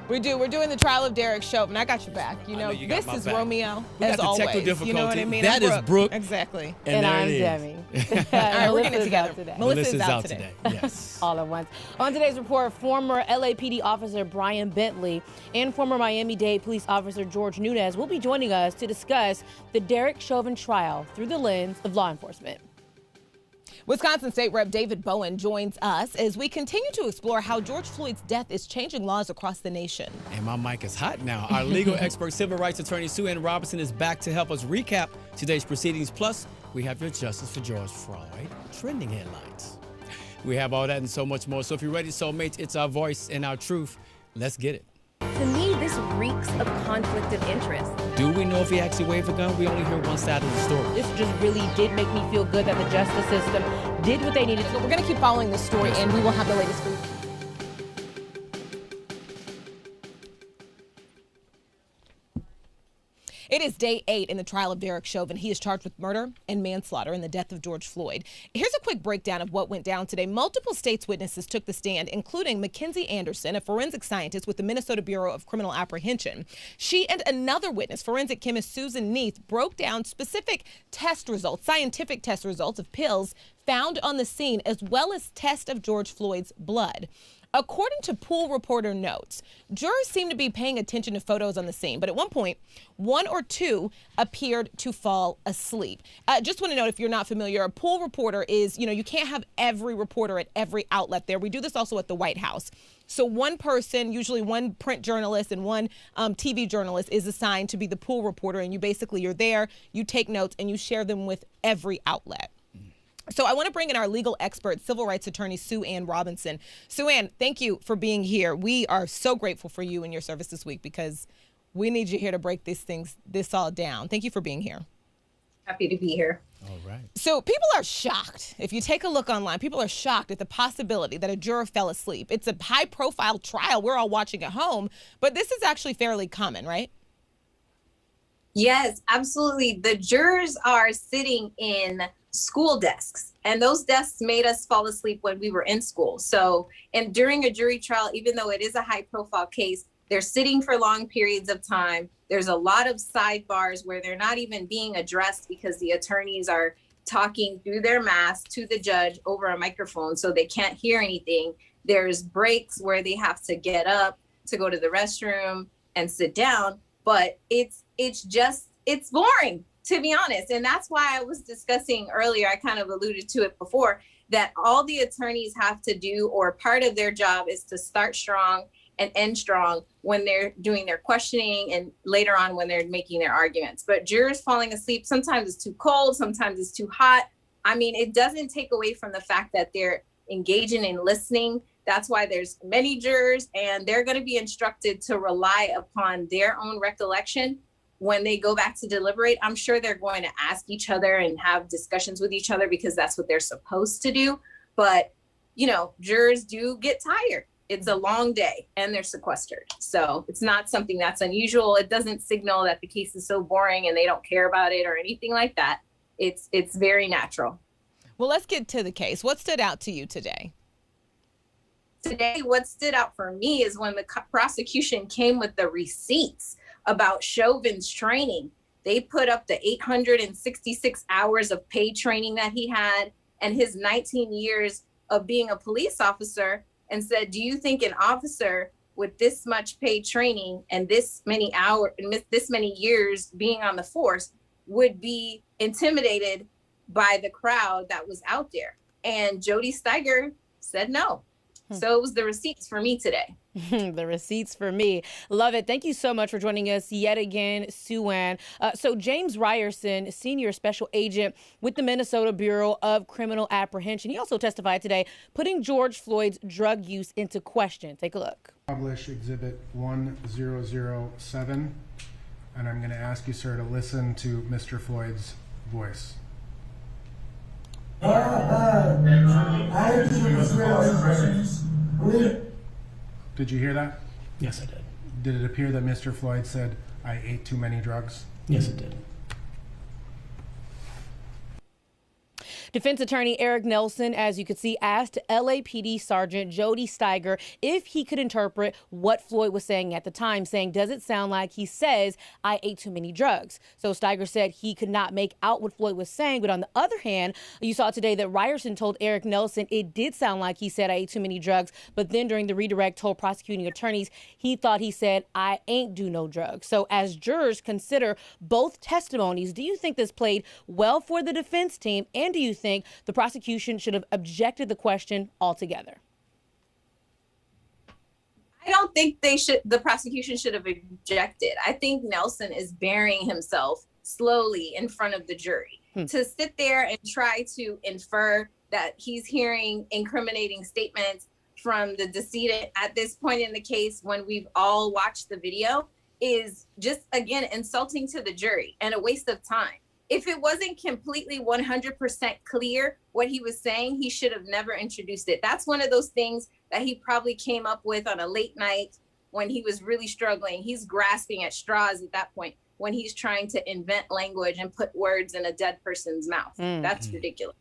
We do. We're doing the trial of Derek Chauvin. I got your back. You know you this is back. Romeo, we as got always. Difficulty. You know what I mean? That is Brooke. Exactly. And I'm Demi. All right, we're getting it together. Today. Melissa's out today. Yes. All at once. On today's report, former LAPD officer Brian Bentley and former Miami-Dade police officer George Nunez will be joining us to discuss the Derek Chauvin trial through the lens of law enforcement. Wisconsin State Rep David Bowen joins us as we continue to explore how George Floyd's death is changing laws across the nation. And my mic is hot now. Our legal expert, civil rights attorney Sue Ann Robinson is back to help us recap today's proceedings. Plus, we have your justice for George Floyd, trending headlines. We have all that and so much more. So if you're ready, soulmates, it's our voice and our truth. Let's get it. To me, this reeks of conflict of interest. Do we know if he actually waved a gun? We only hear one side of the story. This just really did make me feel good that the justice system did what they needed to. So we're going to keep following this story, and we will have the latest for you. It is day 8 in the trial of Derek Chauvin. He is charged with murder and manslaughter in the death of George Floyd. Here's a quick breakdown of what went down today. Multiple states' witnesses took the stand, including Mackenzie Anderson, a forensic scientist with the Minnesota Bureau of Criminal Apprehension. She and another witness, forensic chemist Susan Neath, broke down specific test results, scientific test results of pills found on the scene, as well as tests of George Floyd's blood. According to pool reporter notes, jurors seemed to be paying attention to photos on the scene, but at one point, 1 or 2 appeared to fall asleep. Just want to note, if you're not familiar, a pool reporter is, you can't have every reporter at every outlet there. We do this also at the White House. So one person, usually one print journalist and one TV journalist, is assigned to be the pool reporter, and you're there, you take notes, and you share them with every outlet. So I want to bring in our legal expert, civil rights attorney Sue Ann Robinson. Sue Ann, thank you for being here. We are so grateful for you and your service this week because we need you here to break this all down. Thank you for being here. Happy to be here. All right. So people are shocked. If you take a look online, people are shocked at the possibility that a juror fell asleep. It's a high-profile trial we're all watching at home, but this is actually fairly common, right? Yes, absolutely. The jurors are sitting in school desks, and those desks made us fall asleep when we were in school. So, and during a jury trial, even though it is a high-profile case, they're sitting for long periods of time. There's a lot of sidebars where they're not even being addressed because the attorneys are talking through their mask to the judge over a microphone, so they can't hear anything. There's breaks where they have to get up to go to the restroom and sit down, but it's boring, to be honest. And that's why I was discussing earlier, I kind of alluded to it before, that all the attorneys have to do, or part of their job, is to start strong and end strong when they're doing their questioning and later on when they're making their arguments. But jurors falling asleep, sometimes it's too cold, sometimes it's too hot. I mean, it doesn't take away from the fact that they're engaging in listening. That's why there's many jurors, and they're going to be instructed to rely upon their own recollection when they go back to deliberate. I'm sure they're going to ask each other and have discussions with each other because that's what they're supposed to do. But, jurors do get tired. It's a long day and they're sequestered. So it's not something that's unusual. It doesn't signal that the case is so boring and they don't care about it or anything like that. It's very natural. Well, let's get to the case. What stood out to you today? Today, what stood out for me is when the prosecution came with the receipts about Chauvin's training. They put up the 866 hours of paid training that he had and his 19 years of being a police officer, and said, do you think an officer with this much paid training and this many hours and this many years being on the force would be intimidated by the crowd that was out there? And Jody Stiger said no. So it was the receipts for me today. The receipts for me. Love it. Thank you so much for joining us yet again, Sue Ann. So James Ryerson, senior special agent with the Minnesota Bureau of Criminal Apprehension. He also testified today, putting George Floyd's drug use into question. Take a look. Publish Exhibit 1007, and I'm going to ask you, sir, to listen to Mr. Floyd's voice. Did you hear that? Yes, I did. Did it appear that Mr. Floyd said, I ate too many drugs? Yes, it did. Defense attorney Eric Nelson, as you could see, asked LAPD Sergeant Jody Stiger if he could interpret what Floyd was saying at the time, saying, does it sound like he says, I ate too many drugs? So Stiger said he could not make out what Floyd was saying. But on the other hand, you saw today that Ryerson told Eric Nelson it did sound like he said, I ate too many drugs. But then during the redirect told prosecuting attorneys he thought he said, I ain't do no drugs. So as jurors consider both testimonies, do you think this played well for the defense team? And do you think the prosecution should have objected the question altogether? I don't think the prosecution should have objected. I think Nelson is burying himself slowly in front of the jury. To sit there and try to infer that he's hearing incriminating statements from the decedent at this point in the case when we've all watched the video is just, again, insulting to the jury and a waste of time. If it wasn't completely 100% clear what he was saying, he should have never introduced it. That's one of those things that he probably came up with on a late night when he was really struggling. He's grasping at straws at that point when he's trying to invent language and put words in a dead person's mouth. That's ridiculous.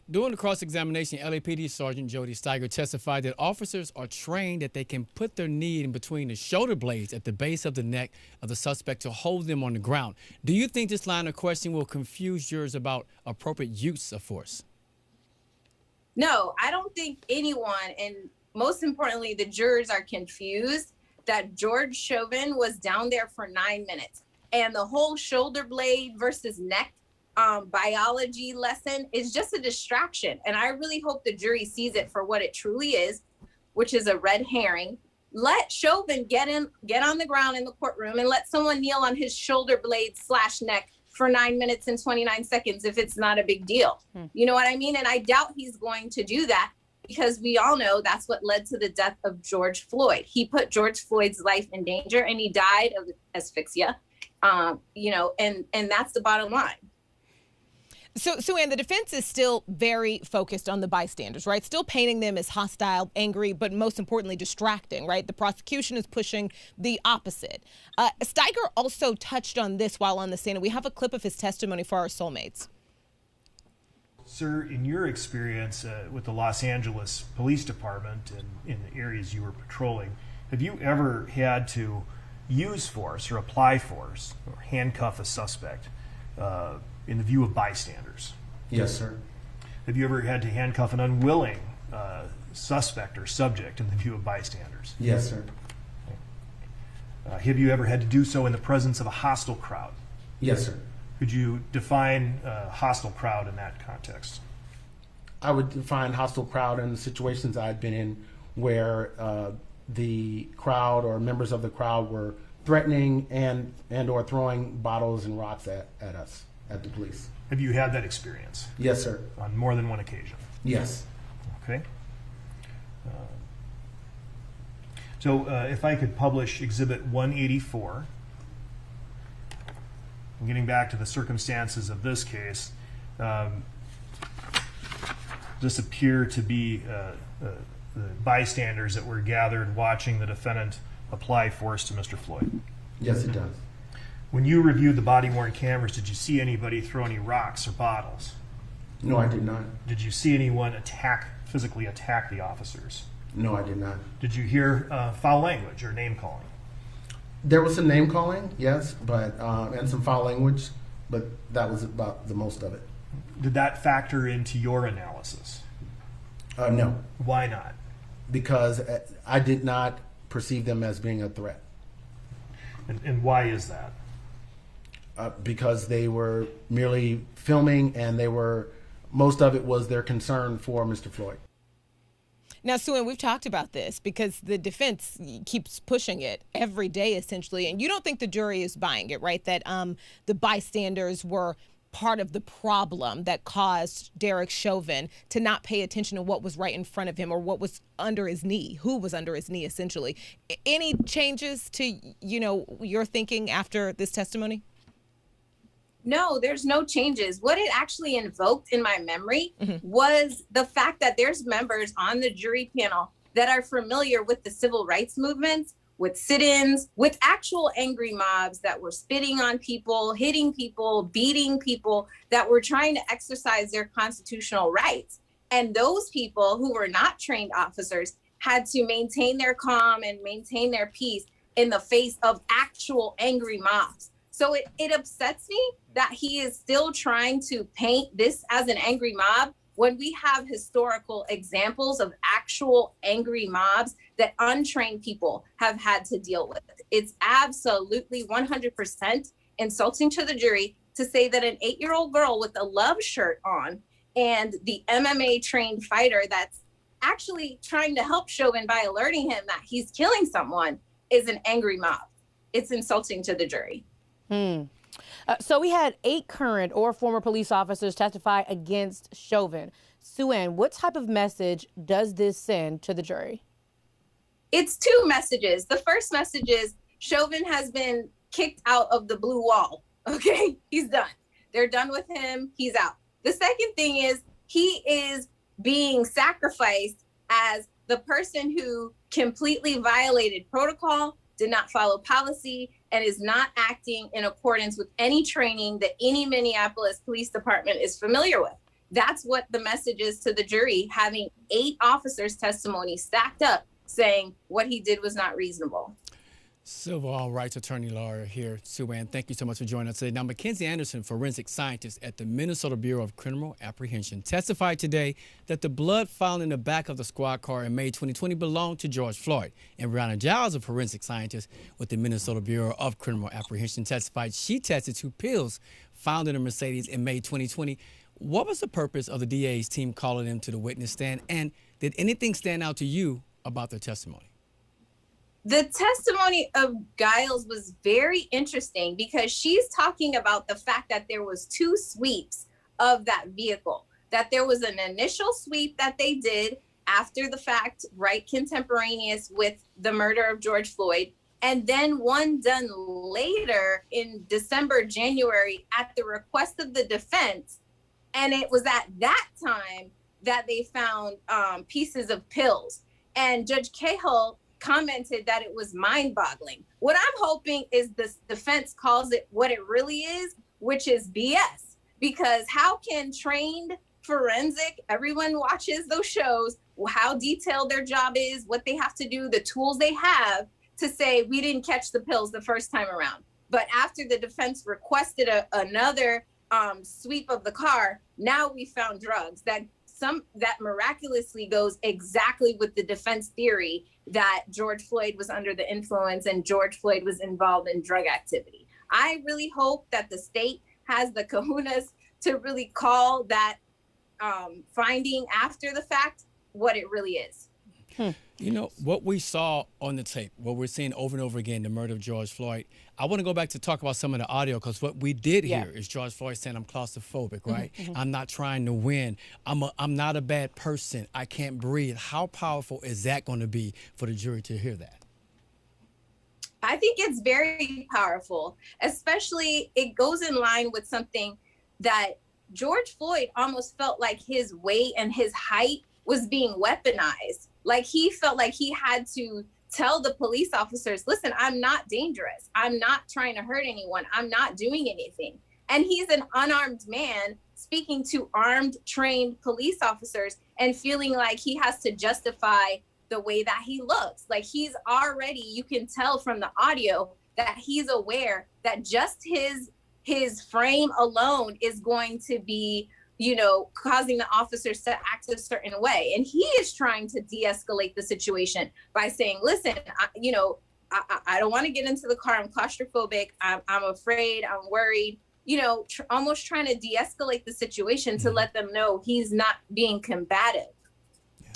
During the cross-examination, LAPD Sergeant Jody Stiger testified that officers are trained that they can put their knee in between the shoulder blades at the base of the neck of the suspect to hold them on the ground. Do you think this line of questioning will confuse jurors about appropriate use of force? No, I don't think anyone, and most importantly, the jurors are confused that George Chauvin was down there for 9 minutes. And the whole shoulder blade versus neck biology lesson is just a distraction. And I really hope the jury sees it for what it truly is, which is a red herring. Let Chauvin get on the ground in the courtroom and let someone kneel on his shoulder blade / neck for 9 minutes and 29 seconds if it's not a big deal. You know what I mean? And I doubt he's going to do that because we all know that's what led to the death of George Floyd. He put George Floyd's life in danger and he died of asphyxia, and that's the bottom line. So, Ann, the defense is still very focused on the bystanders, right? Still painting them as hostile, angry, but most importantly, distracting, right? The prosecution is pushing the opposite. Stiger also touched on this while on the stand, and we have a clip of his testimony for our soulmates. Sir, in your experience with the Los Angeles Police Department and in the areas you were patrolling, have you ever had to use force or apply force or handcuff a suspect in the view of bystanders? Yes, sir. Have you ever had to handcuff an unwilling suspect or subject in the view of bystanders? Yes, sir. Have you ever had to do so in the presence of a hostile crowd? Yes, sir. Could you define a hostile crowd in that context? I would define hostile crowd in situations I've been in where the crowd or members of the crowd were threatening and or throwing bottles and rocks at us, at the police. Have you had that experience? Yes, sir. On more than one occasion? Yes. Okay. So if I could publish Exhibit 184, and getting back to the circumstances of this case, this appear to be the bystanders that were gathered watching the defendant apply force to Mr. Floyd. Yes, it does. When you reviewed the body-worn cameras, did you see anybody throw any rocks or bottles? No, I did not. Did you see anyone physically attack the officers? No, I did not. Did you hear foul language or name calling? There was some name calling, yes, but and some foul language, but that was about the most of it. Did that factor into your analysis? No. Why not? Because I did not perceive them as being a threat. And why is that? Because they were merely filming, and most of it was their concern for Mr. Floyd. Now, Sue, we've talked about this because the defense keeps pushing it every day, essentially, and you don't think the jury is buying it, right? That the bystanders were part of the problem that caused Derek Chauvin to not pay attention to what was right in front of him or what was under his knee, who was under his knee, essentially. Any changes to, your thinking after this testimony? No, there's no changes. What it actually invoked in my memory was the fact that there's members on the jury panel that are familiar with the civil rights movements with sit-ins, with actual angry mobs that were spitting on people, hitting people, beating people, that were trying to exercise their constitutional rights. And those people who were not trained officers had to maintain their calm and maintain their peace in the face of actual angry mobs. So it upsets me that he is still trying to paint this as an angry mob when we have historical examples of actual angry mobs that untrained people have had to deal with. It's absolutely 100% insulting to the jury to say that an 8-year-old girl with a love shirt on and the MMA trained fighter that's actually trying to help Chauvin by alerting him that he's killing someone is an angry mob. It's insulting to the jury. So we had 8 current or former police officers testify against Chauvin. Sue-Ann, what type of message does this send to the jury? It's 2 messages. The first message is Chauvin has been kicked out of the blue wall. Okay, he's done. They're done with him. He's out. The second thing is he is being sacrificed as the person who completely violated protocol, did not follow policy, and is not acting in accordance with any training that any Minneapolis Police Department is familiar with. That's what the message is to the jury, having 8 officers' testimony stacked up saying what he did was not reasonable. Civil rights attorney lawyer here, Sue-Ann. Thank you so much for joining us today. Now, Mackenzie Anderson, forensic scientist at the Minnesota Bureau of Criminal Apprehension, testified today that the blood found in the back of the squad car in May 2020 belonged to George Floyd. And Brianna Giles, a forensic scientist with the Minnesota Bureau of Criminal Apprehension, testified she tested 2 pills found in a Mercedes in May 2020. What was the purpose of the DA's team calling them to the witness stand? And did anything stand out to you about their testimony? The testimony of Giles was very interesting because she's talking about the fact that there was 2 sweeps of that vehicle, that there was an initial sweep that they did after the fact, right contemporaneous with the murder of George Floyd, and then one done later in December, January at the request of the defense. And it was at that time that they found pieces of pills. And Judge Cahill commented that it was mind-boggling. What I'm hoping is the defense calls it what it really is, which is BS. Because how can trained forensic, everyone watches those shows, how detailed their job is, what they have to do, the tools they have to say we didn't catch the pills the first time around. But after the defense requested another sweep of the car, now we found drugs that miraculously goes exactly with the defense theory that George Floyd was under the influence and George Floyd was involved in drug activity. I really hope that the state has the kahunas to really call that finding after the fact what it really is. You know, what we saw on the tape, what we're seeing over and over again, the murder of George Floyd, I want to go back to talk about some of the audio, because what we did hear is George Floyd saying, I'm claustrophobic, right? I'm not trying to win. I'm not a bad person. I can't breathe. How powerful is that going to be for the jury to hear that? I think it's very powerful, especially it goes in line with something that George Floyd almost felt like his weight and his height was being weaponized. Like he felt like he had to tell the police officers, listen, I'm not dangerous. I'm not trying to hurt anyone. I'm not doing anything. And he's an unarmed man speaking to armed, trained police officers and feeling like he has to justify the way that he looks. Like he's already, you can tell from the audio that he's aware that just his frame alone is going to be, you know, causing the officers to act a certain way. And he is trying to de-escalate the situation by saying, listen, I don't want to get into the car. I'm claustrophobic. I'm afraid. I'm worried, you know, almost trying to de-escalate the situation to let them know he's not being combative.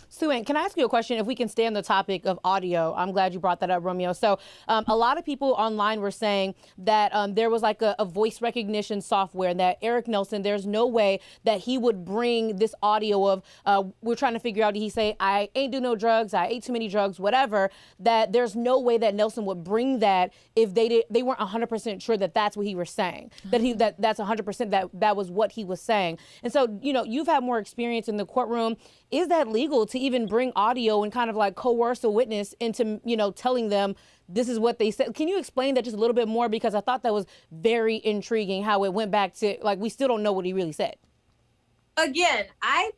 Sue-Ann, can I ask you a question? If we can stay on the topic of audio, I'm glad you brought that up, Romeo. So a lot of people online were saying that there was like a voice recognition software, and that Eric Nelson, there's no way that he would bring this audio of, we're trying to figure out, did he say, I ain't do no drugs, I ate too many drugs, whatever, that there's no way that Nelson would bring that if they weren't 100% sure that that's what he was saying, that's 100% that was what he was saying. And so, you know, you've had more experience in the courtroom. Is that legal to even bring audio and kind of like coerce a witness into, you know, telling them this is what they said. Can you explain that just a little bit more? Because I thought that was very intriguing how it went back to, like, we still don't know what he really said. Again, I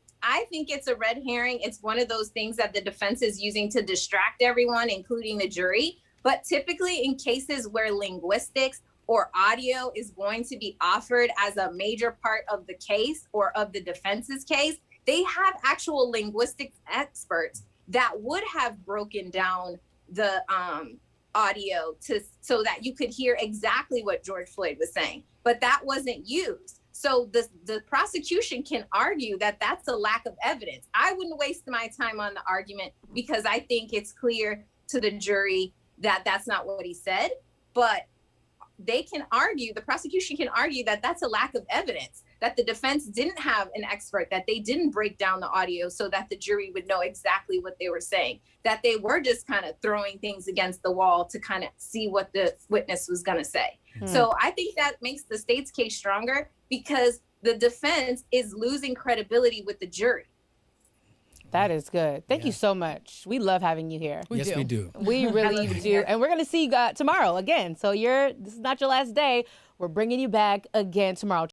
think it's a red herring. It's one of those things that the defense is using to distract everyone, including the jury. But typically in cases where linguistics or audio is going to be offered as a major part of the case or of the defense's case, they have actual linguistics experts that would have broken down the audio so that you could hear exactly what George Floyd was saying. But that wasn't used. So the prosecution can argue that that's a lack of evidence. I wouldn't waste my time on the argument because I think it's clear to the jury that that's not what he said. But they can argue, the prosecution can argue that that's a lack of evidence, that the defense didn't have an expert, that they didn't break down the audio so that the jury would know exactly what they were saying, that they were just kind of throwing things against the wall to kind of see what the witness was going to say. So I think that makes the state's case stronger because the defense is losing credibility with the jury. That is good. Thank you so much. We love having you here. Yes, we do. We really do. And we're going to see you tomorrow again. So this is not your last day. We're bringing you back again tomorrow.